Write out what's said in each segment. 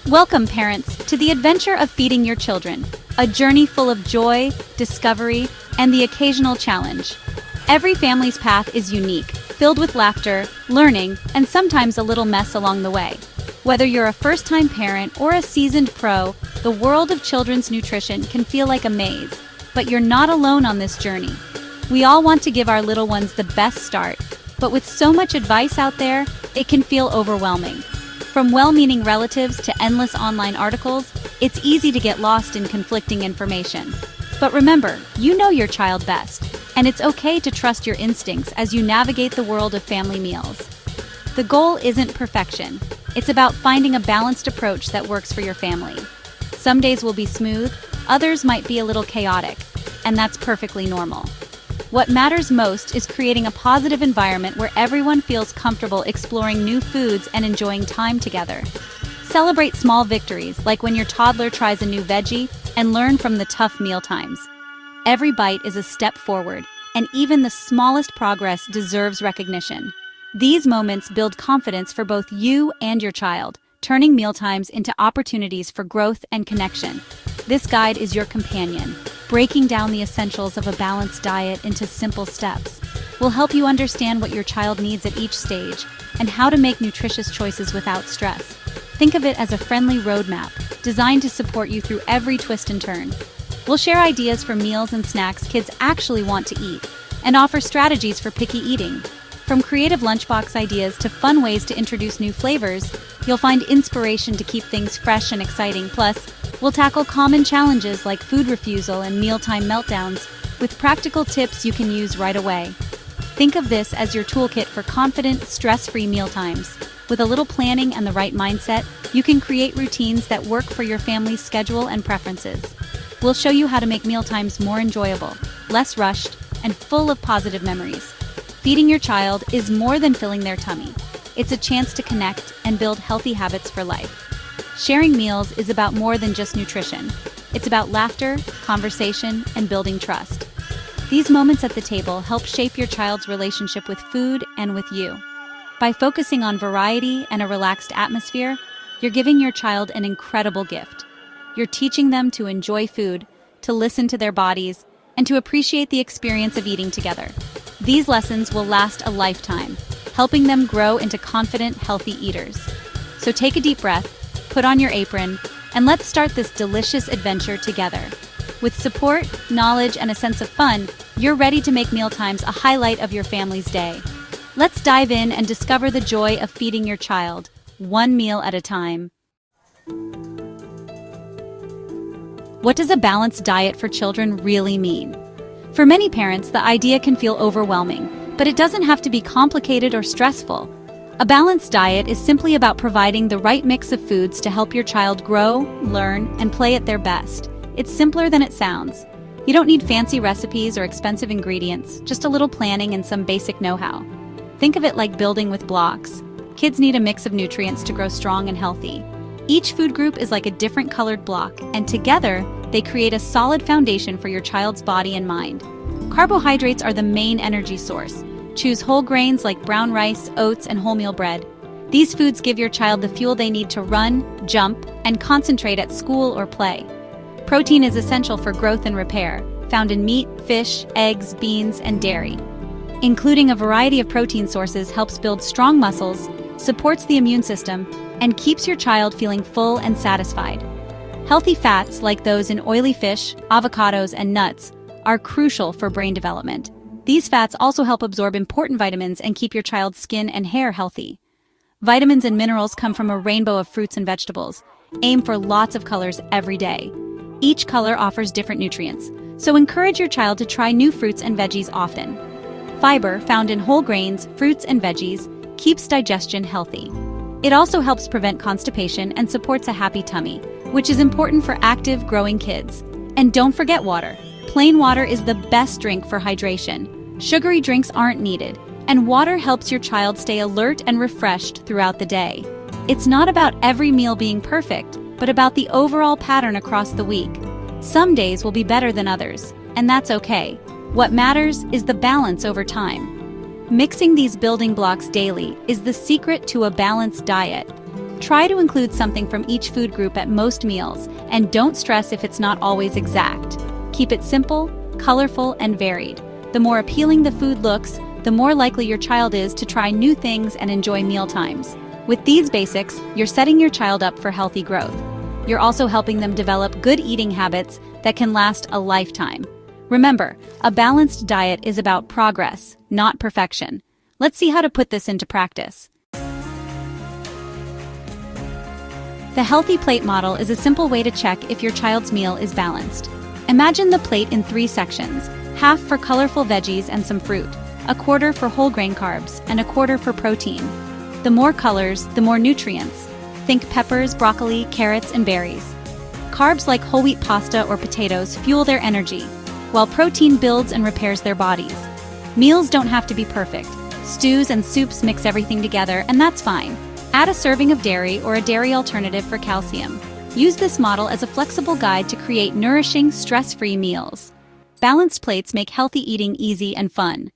Welcome, parents, to the adventure of feeding your children, a journey full of joy, discovery, and the occasional challenge. Every family's path is unique, filled with laughter, learning, and sometimes a little mess along the way. Whether you're a first-time parent or a seasoned pro, the world of children's nutrition can feel like a maze, but you're not alone on this journey. We all want to give our little ones the best start, but with so much advice out there, it can feel overwhelming. From well-meaning relatives to endless online articles, it's easy to get lost in conflicting information. But remember, you know your child best, and it's okay to trust your instincts as you navigate the world of family meals. The goal isn't perfection. It's about finding a balanced approach that works for your family. Some days will be smooth, others might be a little chaotic, and that's perfectly normal. What matters most is creating a positive environment where everyone feels comfortable exploring new foods and enjoying time together. Celebrate small victories, like when your toddler tries a new veggie, and learn from the tough meal times. Every bite is a step forward, and even the smallest progress deserves recognition. These moments build confidence for both you and your child, turning mealtimes into opportunities for growth and connection. This guide is your companion, breaking down the essentials of a balanced diet into simple steps. We'll help you understand what your child needs at each stage and how to make nutritious choices without stress. Think of it as a friendly roadmap, designed to support you through every twist and turn. We'll share ideas for meals and snacks kids actually want to eat, and offer strategies for picky eating. From creative lunchbox ideas to fun ways to introduce new flavors, you'll find inspiration to keep things fresh and exciting. Plus, we'll tackle common challenges like food refusal and mealtime meltdowns with practical tips you can use right away. Think of this as your toolkit for confident, stress-free mealtimes. With a little planning and the right mindset, you can create routines that work for your family's schedule and preferences. We'll show you how to make mealtimes more enjoyable, less rushed, and full of positive memories. Feeding your child is more than filling their tummy. It's a chance to connect and build healthy habits for life. Sharing meals is about more than just nutrition. It's about laughter, conversation, and building trust. These moments at the table help shape your child's relationship with food and with you. By focusing on variety and a relaxed atmosphere, you're giving your child an incredible gift. You're teaching them to enjoy food, to listen to their bodies, and to appreciate the experience of eating together. These lessons will last a lifetime, helping them grow into confident, healthy eaters. So take a deep breath, put on your apron, and let's start this delicious adventure together. With support, knowledge, and a sense of fun, you're ready to make mealtimes a highlight of your family's day. Let's dive in and discover the joy of feeding your child, one meal at a time. What does a balanced diet for children really mean? For many parents, the idea can feel overwhelming, but it doesn't have to be complicated or stressful. A balanced diet is simply about providing the right mix of foods to help your child grow, learn, and play at their best. It's simpler than it sounds. You don't need fancy recipes or expensive ingredients, just a little planning and some basic know-how. Think of it like building with blocks. Kids need a mix of nutrients to grow strong and healthy. Each food group is like a different colored block, and together, they create a solid foundation for your child's body and mind. Carbohydrates are the main energy source. Choose whole grains like brown rice, oats, and wholemeal bread. These foods give your child the fuel they need to run, jump, and concentrate at school or play. Protein is essential for growth and repair, found in meat, fish, eggs, beans, and dairy. Including a variety of protein sources helps build strong muscles, supports the immune system, and keeps your child feeling full and satisfied. Healthy fats, like those in oily fish, avocados, and nuts, are crucial for brain development. These fats also help absorb important vitamins and keep your child's skin and hair healthy. Vitamins and minerals come from a rainbow of fruits and vegetables. Aim for lots of colors every day. Each color offers different nutrients, so encourage your child to try new fruits and veggies often. Fiber, found in whole grains, fruits, and veggies, keeps digestion healthy. It also helps prevent constipation and supports a happy tummy, which is important for active, growing kids. And don't forget water. Plain water is the best drink for hydration. Sugary drinks aren't needed, and water helps your child stay alert and refreshed throughout the day. It's not about every meal being perfect, but about the overall pattern across the week. Some days will be better than others, and that's okay. What matters is the balance over time. Mixing these building blocks daily is the secret to a balanced diet. Try to include something from each food group at most meals, and don't stress if it's not always exact. Keep it simple, colorful, and varied. The more appealing the food looks, the more likely your child is to try new things and enjoy meal times. With these basics, you're setting your child up for healthy growth. You're also helping them develop good eating habits that can last a lifetime. Remember, a balanced diet is about progress, not perfection. Let's see how to put this into practice. The healthy plate model is a simple way to check if your child's meal is balanced. Imagine the plate in 3 sections, half for colorful veggies and some fruit, a quarter for whole grain carbs, and a quarter for protein. The more colors, the more nutrients. Think peppers, broccoli, carrots, and berries. Carbs like whole wheat pasta or potatoes fuel their energy, while protein builds and repairs their bodies. Meals don't have to be perfect. Stews and soups mix everything together, and that's fine. Add a serving of dairy or a dairy alternative for calcium. Use this model as a flexible guide to create nourishing, stress-free meals. Balanced plates make healthy eating easy and fun.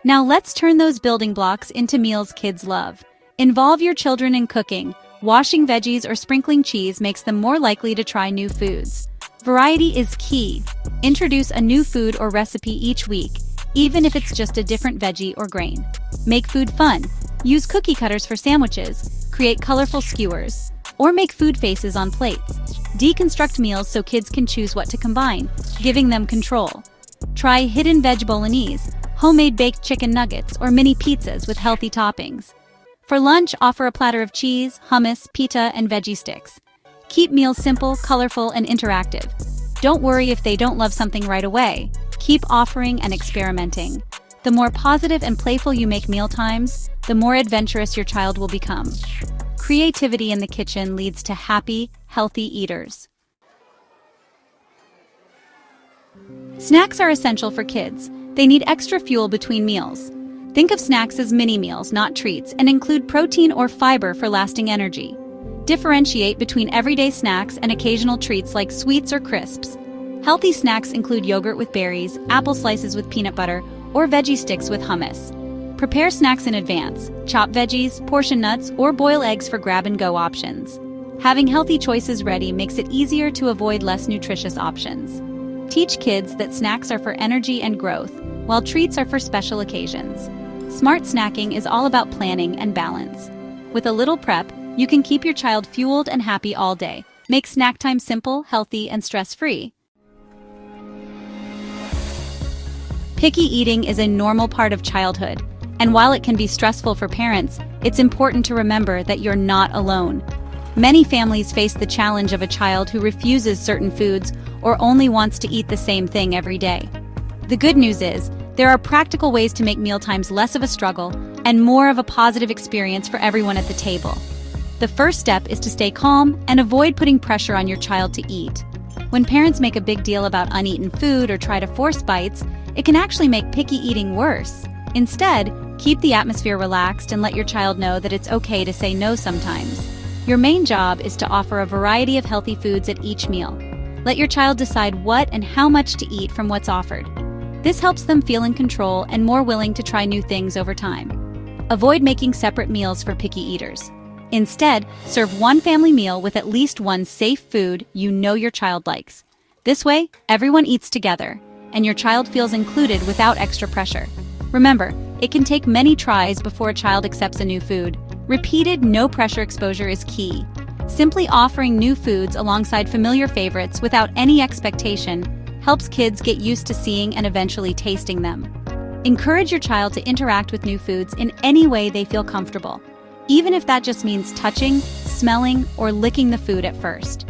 Now let's turn those building blocks into meals kids love. Involve your children in cooking. Washing veggies or sprinkling cheese makes them more likely to try new foods. Variety is key. Introduce a new food or recipe each week, even if it's just a different veggie or grain. Make food fun. Use cookie cutters for sandwiches, create colorful skewers, or make food faces on plates. Deconstruct meals so kids can choose what to combine, giving them control. Try hidden veg bolognese, homemade baked chicken nuggets, or mini pizzas with healthy toppings. For lunch, offer a platter of cheese, hummus, pita, and veggie sticks. Keep meals simple, colorful, and interactive. Don't worry if they don't love something right away. Keep offering and experimenting. The more positive and playful you make mealtimes, the more adventurous your child will become. Creativity in the kitchen leads to happy, healthy eaters. Snacks are essential for kids. They need extra fuel between meals. Think of snacks as mini meals, not treats, and include protein or fiber for lasting energy. Differentiate between everyday snacks and occasional treats like sweets or crisps. Healthy snacks include yogurt with berries, apple slices with peanut butter, or veggie sticks with hummus. Prepare snacks in advance. Chop veggies, portion nuts, or boil eggs for grab-and-go options. Having healthy choices ready makes it easier to avoid less nutritious options. Teach kids that snacks are for energy and growth, while treats are for special occasions. Smart snacking is all about planning and balance. With a little prep, you can keep your child fueled and happy all day. Make snack time simple, healthy, and stress-free. Picky eating is a normal part of childhood, and while it can be stressful for parents, it's important to remember that you're not alone. Many families face the challenge of a child who refuses certain foods or only wants to eat the same thing every day. The good news is, there are practical ways to make mealtimes less of a struggle and more of a positive experience for everyone at the table. The first step is to stay calm and avoid putting pressure on your child to eat. When parents make a big deal about uneaten food or try to force bites, it can actually make picky eating worse. Instead, keep the atmosphere relaxed and let your child know that it's okay to say no sometimes. Your main job is to offer a variety of healthy foods at each meal. Let your child decide what and how much to eat from what's offered. This helps them feel in control and more willing to try new things over time. Avoid making separate meals for picky eaters. Instead, serve one family meal with at least one safe food you know your child likes. This way, everyone eats together, and your child feels included without extra pressure. Remember, it can take many tries before a child accepts a new food. Repeated, no-pressure exposure is key. Simply offering new foods alongside familiar favorites without any expectation helps kids get used to seeing and eventually tasting them. Encourage your child to interact with new foods in any way they feel comfortable, even if that just means touching, smelling, or licking the food at first.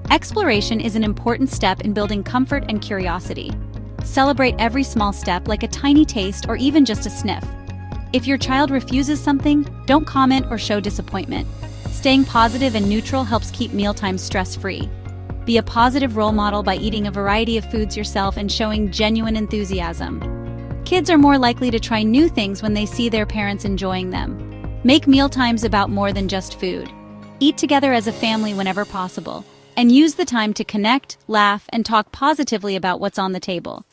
Exploration is an important step in building comfort and curiosity. Celebrate every small step like a tiny taste or even just a sniff. If your child refuses something, don't comment or show disappointment. Staying positive and neutral helps keep mealtime stress-free. Be a positive role model by eating a variety of foods yourself and showing genuine enthusiasm. Kids are more likely to try new things when they see their parents enjoying them. Make mealtimes about more than just food. Eat together as a family whenever possible, and use the time to connect, laugh, and talk positively about what's on the table.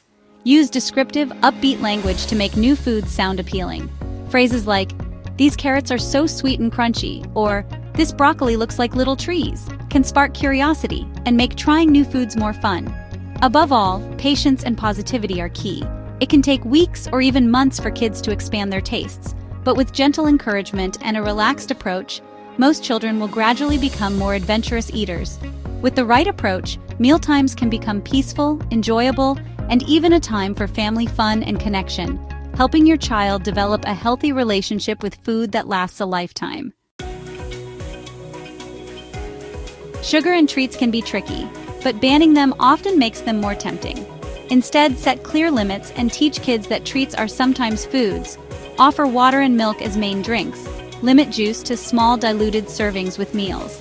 Use descriptive, upbeat language to make new foods sound appealing. Phrases like, "These carrots are so sweet and crunchy," or "This broccoli looks like little trees," can spark curiosity and make trying new foods more fun. Above all, patience and positivity are key. It can take weeks or even months for kids to expand their tastes, but with gentle encouragement and a relaxed approach, most children will gradually become more adventurous eaters. With the right approach, mealtimes can become peaceful, enjoyable, and even a time for family fun and connection, helping your child develop a healthy relationship with food that lasts a lifetime. Sugar and treats can be tricky, but banning them often makes them more tempting. Instead, set clear limits and teach kids that treats are sometimes foods. Offer water and milk as main drinks. Limit juice to small diluted servings with meals.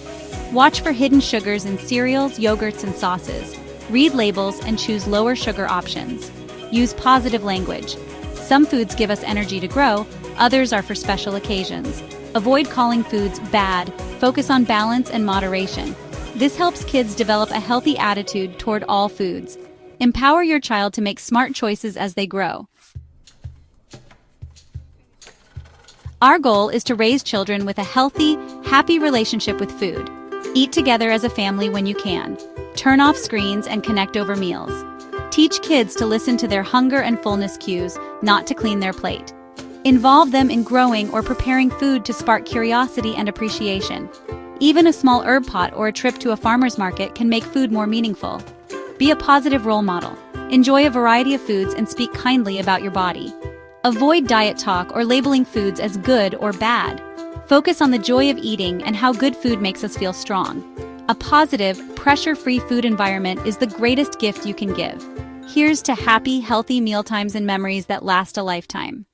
Watch for hidden sugars in cereals, yogurts, and sauces. Read labels and choose lower sugar options. Use positive language. Some foods give us energy to grow, others are for special occasions. Avoid calling foods bad, focus on balance and moderation. This helps kids develop a healthy attitude toward all foods. Empower your child to make smart choices as they grow. Our goal is to raise children with a healthy, happy relationship with food. Eat together as a family when you can. Turn off screens and connect over meals. Teach kids to listen to their hunger and fullness cues, not to clean their plate. Involve them in growing or preparing food to spark curiosity and appreciation. Even a small herb pot or a trip to a farmer's market can make food more meaningful. Be a positive role model. Enjoy a variety of foods and speak kindly about your body. Avoid diet talk or labeling foods as good or bad. Focus on the joy of eating and how good food makes us feel strong. A positive, pressure-free food environment is the greatest gift you can give. Here's to happy, healthy mealtimes and memories that last a lifetime.